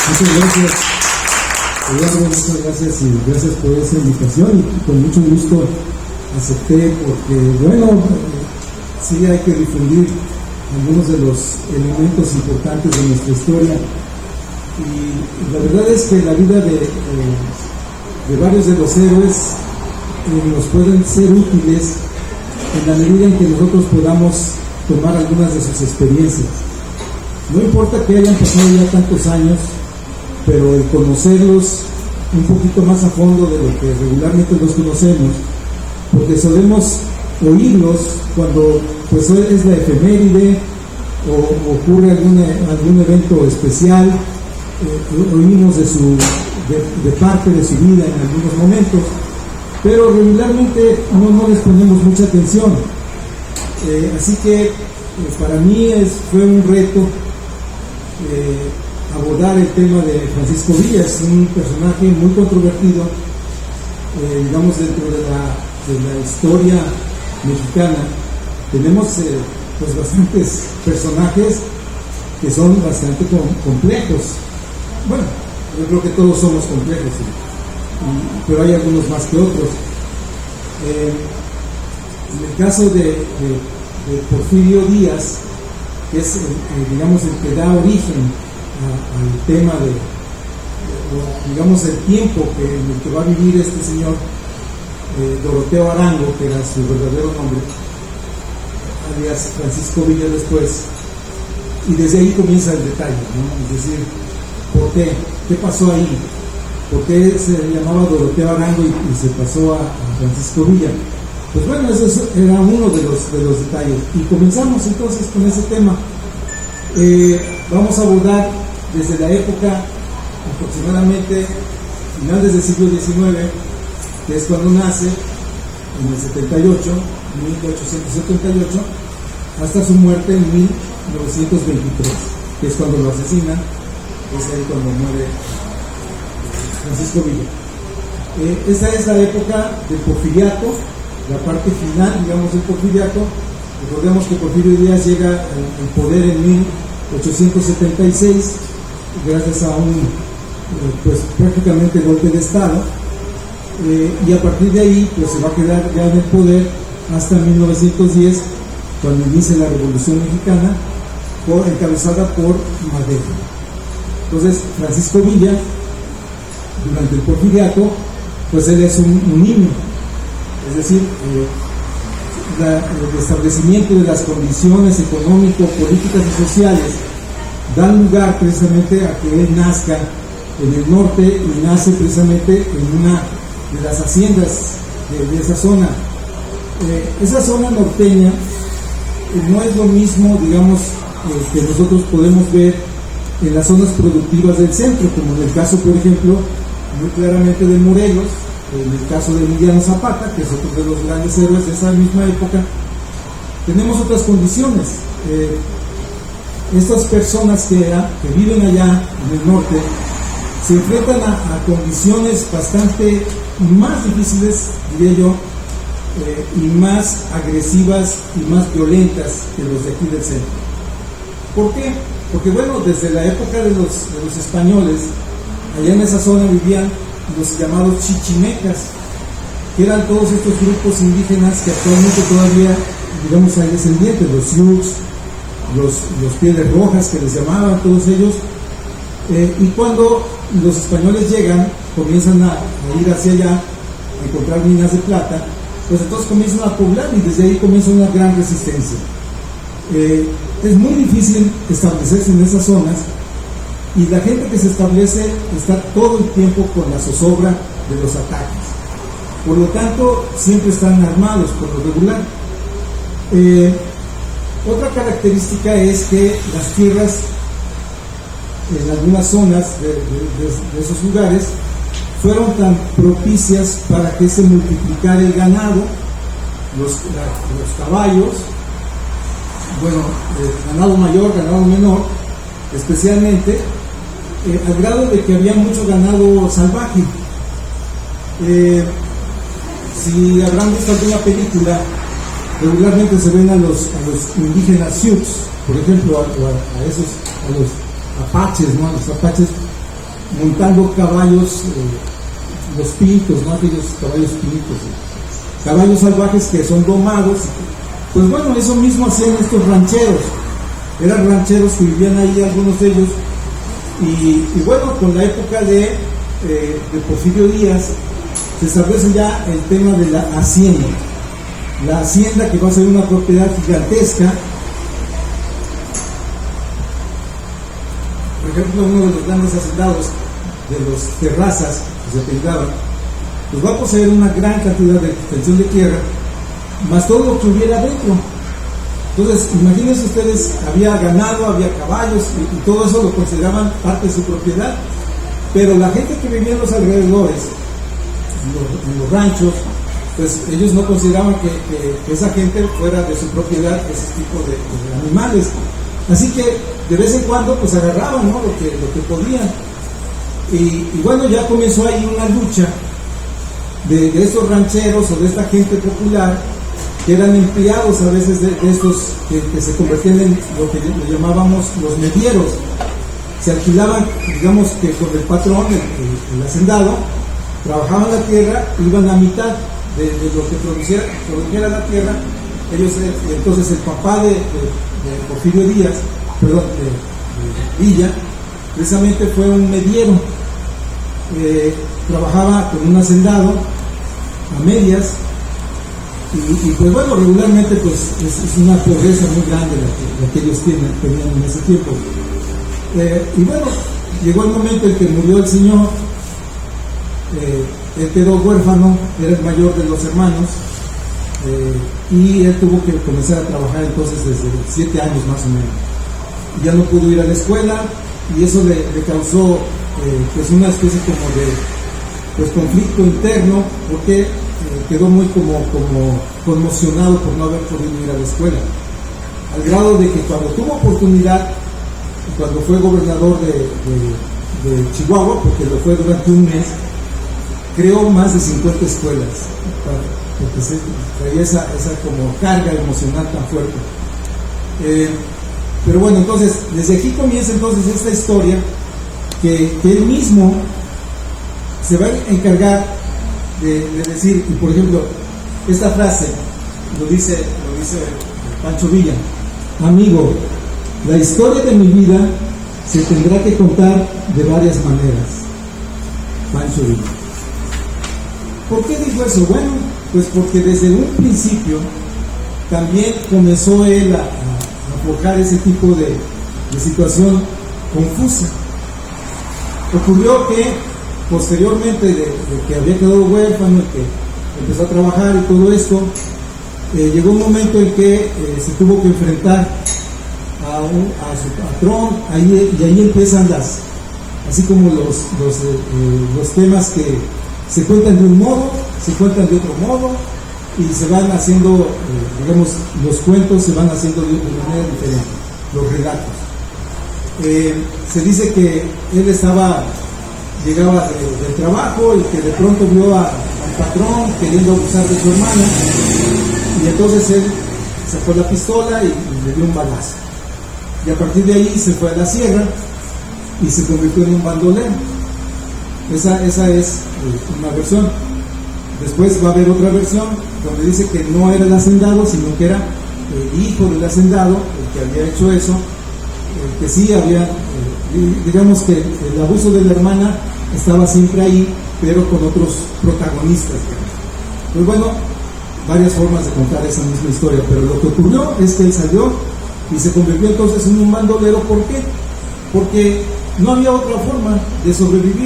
Muchas gracias, Eduardo, muchas gracias y gracias por esa invitación y con mucho gusto acepté porque, bueno, sí hay que difundir algunos de los elementos importantes de nuestra historia y la verdad es que la vida de varios de los héroes nos pueden ser útiles en la medida en que nosotros podamos tomar algunas de sus experiencias. No importa que hayan pasado ya tantos años, pero el conocerlos un poquito más a fondo de lo que regularmente los conocemos, porque solemos oírlos cuando pues es la efeméride o ocurre algún evento especial, oímos de parte de su vida en algunos momentos, pero regularmente no les ponemos mucha atención. Así que para mí fue un reto abordar el tema de Francisco Villa. Es un personaje muy controvertido, digamos, dentro de la historia mexicana. Tenemos pues bastantes personajes que son bastante complejos. Bueno, yo creo que todos somos complejos, pero hay algunos más que otros. En el caso de Porfirio Díaz, que es digamos el que da origen al tema digamos el tiempo en el que va a vivir este señor, Doroteo Arango, que era su verdadero nombre, alias Francisco Villa después, y desde ahí comienza el detalle, ¿no? Es decir, ¿por qué? ¿Qué pasó ahí? ¿Por qué se llamaba Doroteo Arango y se pasó a Francisco Villa? Pues bueno, eso era uno de los detalles. Y comenzamos entonces con ese tema. Vamos a abordar desde la época aproximadamente finales del siglo XIX, que es cuando nace, en el 78, 1878, hasta su muerte en 1923, que es cuando lo asesinan, es ahí cuando muere Francisco Villa. Esa es la época del porfiriato, la parte final, digamos, del porfiriato. Recordemos que Porfirio Díaz llega al poder en 1876, gracias a un pues prácticamente golpe de Estado, y a partir de ahí pues se va a quedar ya en el poder hasta 1910, cuando inicia la Revolución Mexicana, encabezada por Madero. Entonces Francisco Villa, durante el porfiriato, pues él es un niño, es decir, el establecimiento de las condiciones económico, políticas y sociales dan lugar precisamente a que él nazca en el norte y nace precisamente en una de las haciendas de esa zona. Esa zona norteña no es lo mismo, digamos, que nosotros podemos ver en las zonas productivas del centro, como en el caso, por ejemplo, muy claramente de Morelos, en el caso de Emiliano Zapata, que es otro de los grandes héroes de esa misma época. Tenemos otras condiciones. Estas personas que viven allá en el norte se enfrentan a condiciones bastante más difíciles, diría yo, y más agresivas y más violentas que los de aquí del centro. ¿Por qué? Porque bueno, desde la época de los españoles, allá en esa zona vivían los llamados chichimecas, que eran todos estos grupos indígenas que actualmente todavía, digamos, hay descendientes, los Sioux, los Pieles Rojas, que les llamaban, todos ellos. Y cuando los españoles llegan, comienzan a ir hacia allá, a encontrar minas de plata, pues entonces comienzan a poblar y desde ahí comienza una gran resistencia. Es muy difícil establecerse en esas zonas, y la gente que se establece está todo el tiempo con la zozobra de los ataques. Por lo tanto, siempre están armados por lo regular. Otra característica es que las tierras en algunas zonas de esos lugares fueron tan propicias para que se multiplicara el ganado, los caballos, bueno, ganado mayor, ganado menor, especialmente, al grado de que había mucho ganado salvaje. Si habrán visto alguna película, regularmente se ven a los indígenas Sioux, por ejemplo, a los apaches, ¿no? Los apaches montando caballos, los pintos, ¿no? Aquellos caballos pintos, caballos salvajes que son domados. Pues bueno, eso mismo hacían estos rancheros. Eran rancheros que vivían ahí, algunos de ellos. Y bueno, con la época de Porfirio Díaz se establece ya el tema de la hacienda. La hacienda, que va a ser una propiedad gigantesca. Por ejemplo, uno de los grandes hacendados de los Terrazas, que se apellidaban, pues va a poseer una gran cantidad de extensión de tierra, más todo lo que hubiera dentro. Entonces, imagínense ustedes, había ganado, había caballos, y todo eso lo consideraban parte de su propiedad, pero la gente que vivía en los alrededores, en los ranchos, pues ellos no consideraban que esa gente fuera de su propiedad ese tipo de animales. Así que de vez en cuando pues agarraban, ¿no? lo que podían. Y bueno, ya comenzó ahí una lucha de estos rancheros o de esta gente popular, que eran empleados a veces de estos que se convertían en lo que le llamábamos los medieros. Se alquilaban, digamos que con el patrón, el hacendado, trabajaban la tierra, iban a mitad de lo que produjera la tierra. Ellos, entonces el papá de Porfirio Díaz, perdón, de Villa, precisamente fue un mediero. Trabajaba con un hacendado a medias, y pues bueno, regularmente pues es una pobreza muy grande la que ellos tenían en ese tiempo. Y bueno, llegó el momento en que murió el señor. Él quedó huérfano, era el mayor de los hermanos, y él tuvo que comenzar a trabajar entonces desde 7 años más o menos. Ya no pudo ir a la escuela, y eso le causó pues una especie como de pues conflicto interno, porque quedó muy como conmocionado por no haber podido ir a la escuela, al grado de que cuando tuvo oportunidad, cuando fue gobernador de Chihuahua, porque lo fue durante un mes, creó más de 50 escuelas, porque traía esa como carga emocional tan fuerte. Pero bueno, entonces, desde aquí comienza entonces esta historia que él mismo se va a encargar de decir. Y por ejemplo, esta frase lo dice Pancho Villa: amigo, la historia de mi vida se tendrá que contar de varias maneras. Pancho Villa. ¿Por qué dijo eso? Bueno, pues porque desde un principio también comenzó él a forjar ese tipo de situación confusa. Ocurrió que posteriormente de que había quedado huérfano y que empezó a trabajar y todo esto, llegó un momento en que se tuvo que enfrentar a su patrón, y ahí empiezan así como los temas que se cuentan de un modo, se cuentan de otro modo, y se van haciendo, digamos, los cuentos se van haciendo de manera diferente, los relatos. Se dice que él llegaba del trabajo, y que de pronto vio al patrón queriendo abusar de su hermana, y entonces él sacó la pistola y le dio un balazo, y a partir de ahí se fue a la sierra y se convirtió en un bandolero. Esa es una versión. Después va a haber otra versión donde dice que no era el hacendado, sino que era el hijo del hacendado el que había hecho eso, que sí había, digamos que el abuso de la hermana estaba siempre ahí, pero con otros protagonistas. Pues bueno, varias formas de contar esa misma historia, pero lo que ocurrió es que él salió y se convirtió entonces en un bandolero. ¿Por qué? Porque no había otra forma de sobrevivir.